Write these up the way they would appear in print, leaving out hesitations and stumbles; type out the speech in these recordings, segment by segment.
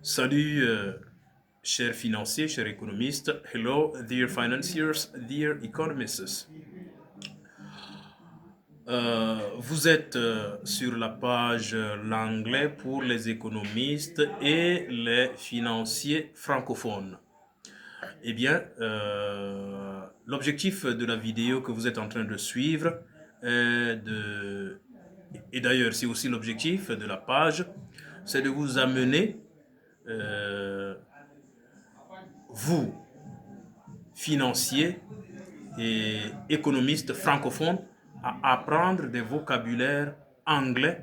Salut, chers financiers, chers économistes. Hello, dear financiers, dear economists. Vous êtes sur la page l'anglais pour les économistes et les financiers francophones. Eh bien, l'objectif de la vidéo que vous êtes en train de suivre est et d'ailleurs c'est aussi l'objectif de la page, c'est de vous amener euh, vous, financiers et économistes francophones, à apprendre des vocabulaires anglais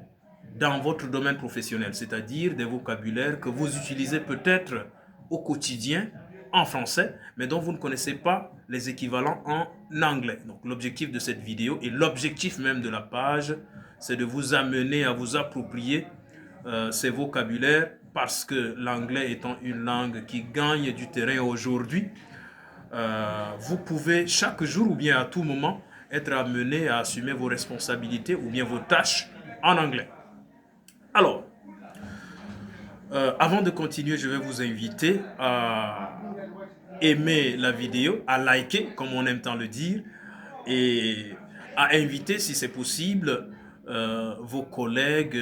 dans votre domaine professionnel, c'est-à-dire des vocabulaires que vous utilisez peut-être au quotidien en français, mais dont vous ne connaissez pas les équivalents en anglais. Donc l'objectif de cette vidéo et l'objectif même de la page, c'est de vous amener à vous approprier ces vocabulaires parce que l'anglais étant une langue qui gagne du terrain aujourd'hui, vous pouvez chaque jour ou bien à tout moment être amené à assumer vos responsabilités ou bien vos tâches en anglais. Alors, avant de continuer, je vais vous inviter à aimer la vidéo, à liker, comme on aime tant le dire, et à inviter, si c'est possible, vos collègues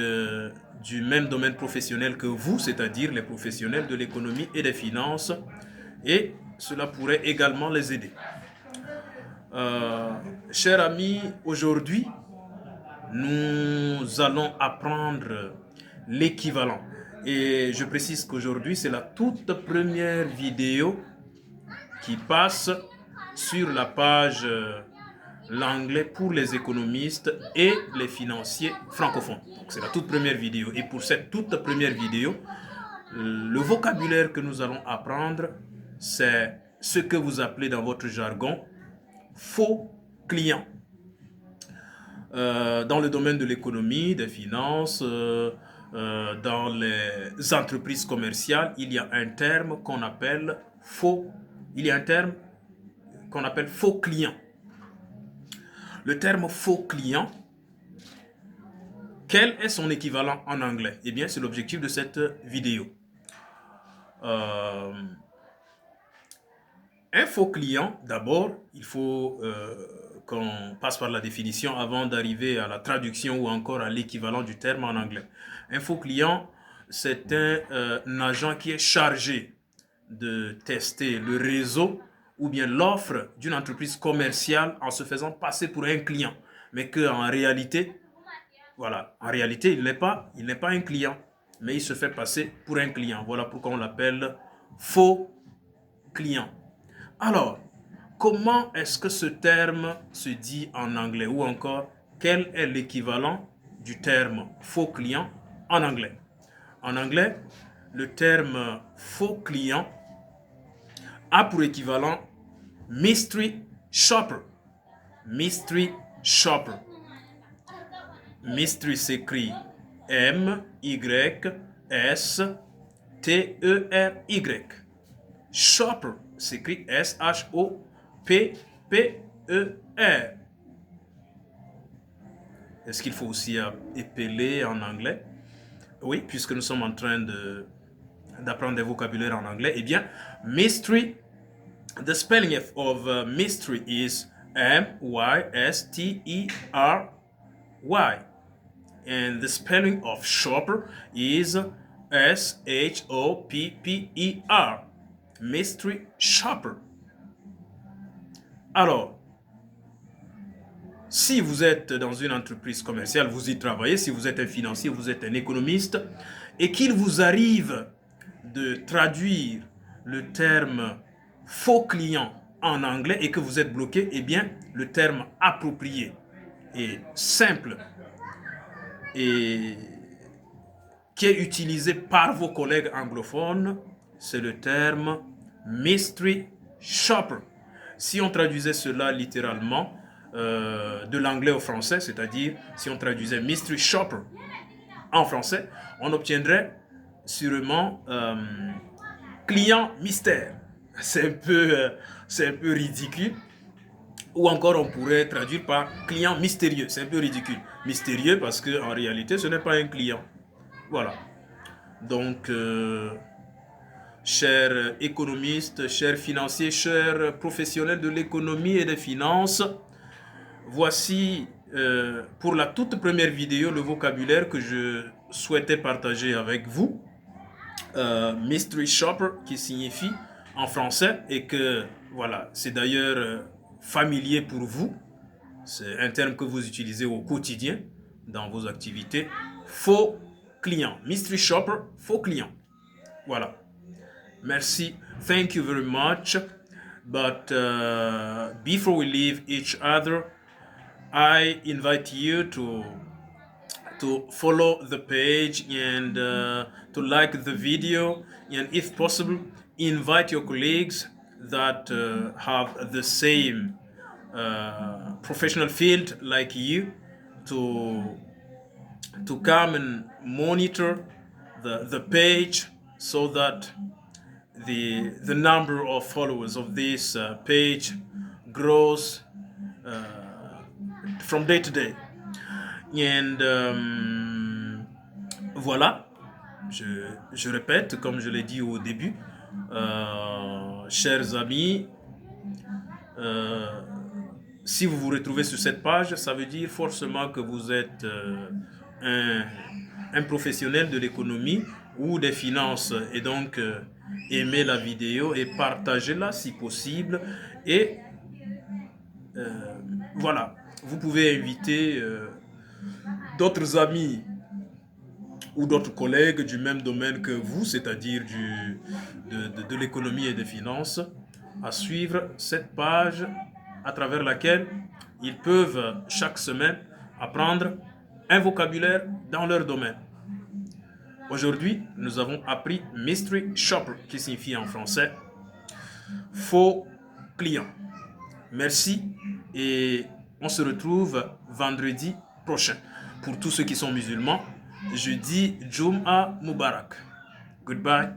du même domaine professionnel que vous, c'est-à-dire les professionnels de l'économie et des finances, et cela pourrait également les aider. Chers amis, aujourd'hui, nous allons apprendre l'équivalent. Et je précise qu'aujourd'hui, c'est la toute première vidéo qui passe sur la page l'anglais pour les économistes et les financiers francophones. Donc c'est la toute première vidéo. Et pour cette toute première vidéo, le vocabulaire que nous allons apprendre, c'est ce que vous appelez dans votre jargon faux clients. Dans le domaine de l'économie, des finances, dans les entreprises commerciales, il y a un terme qu'on appelle faux. Il y a un terme qu'on appelle faux client. Le terme faux client, quel est son équivalent en anglais? Eh bien, c'est l'objectif de cette vidéo. Un faux client, d'abord, il faut qu'on passe par la définition avant d'arriver à la traduction ou encore à l'équivalent du terme en anglais. Un faux client, c'est un agent qui est chargé de tester le réseau ou bien l'offre d'une entreprise commerciale en se faisant passer pour un client, mais qu'en réalité, voilà, en réalité, il n'est pas un client, mais il se fait passer pour un client. Voilà pourquoi on l'appelle faux client. Alors, comment est-ce que ce terme se dit en anglais ou encore quel est l'équivalent du terme faux client en anglais? En anglais, le terme faux client a pour équivalent mystery shopper. Mystery shopper. Mystery s'écrit M-Y-S-T-E-R-Y. Shopper s'écrit S-H-O-P-P-E-R. Est-ce qu'il faut aussi épeler en anglais? Oui, puisque nous sommes en train d'apprendre des vocabulaires en anglais. Eh bien, mystery, the spelling of mystery is M-Y-S-T-E-R-Y. And the spelling of shopper is S-H-O-P-P-E-R. Mystery shopper. Alors, si vous êtes dans une entreprise commerciale, vous y travaillez, si vous êtes un financier, vous êtes un économiste, et qu'il vous arrive de traduire le terme faux client en anglais et que vous êtes bloqué, eh bien, le terme approprié et simple et qui est utilisé par vos collègues anglophones, c'est le terme mystery shopper. Si on traduisait cela littéralement de l'anglais au français, c'est-à-dire si on traduisait mystery shopper en français, on obtiendrait sûrement client mystère. C'est un peu ridicule. Ou encore on pourrait traduire par client mystérieux. C'est un peu ridicule. Mystérieux parce qu'en réalité ce n'est pas un client. Voilà. Donc chers économistes, chers financiers, chers professionnels de l'économie et des finances. Voici pour la toute première vidéo le vocabulaire que je souhaitais partager avec vous. Mystery shopper qui signifie en français et que voilà, c'est d'ailleurs familier pour vous. C'est un terme que vous utilisez au quotidien dans vos activités. Faux client. Mystery shopper, faux client. Voilà. Merci. Thank you very much. But before we leave each other, I invite you to follow the page and to like the video, and if possible invite your colleagues that have the same professional field like you to come and monitor the page so that the number of followers of this page grows from day to day. And voilà, je répète, comme je l'ai dit au début, chers amis, si vous vous retrouvez sur cette page, ça veut dire forcément que vous êtes un professionnel de l'économie ou des finances, et donc aimez la vidéo et partagez-la si possible. Et voilà, vous pouvez inviter d'autres amis ou d'autres collègues du même domaine que vous, c'est-à-dire de l'économie et des finances, à suivre cette page à travers laquelle ils peuvent chaque semaine apprendre un vocabulaire dans leur domaine. Aujourd'hui, nous avons appris mystery shopper, qui signifie en français faux client. Merci et on se retrouve vendredi prochain. Pour tous ceux qui sont musulmans, je dis Jum'a Mubarak. Goodbye.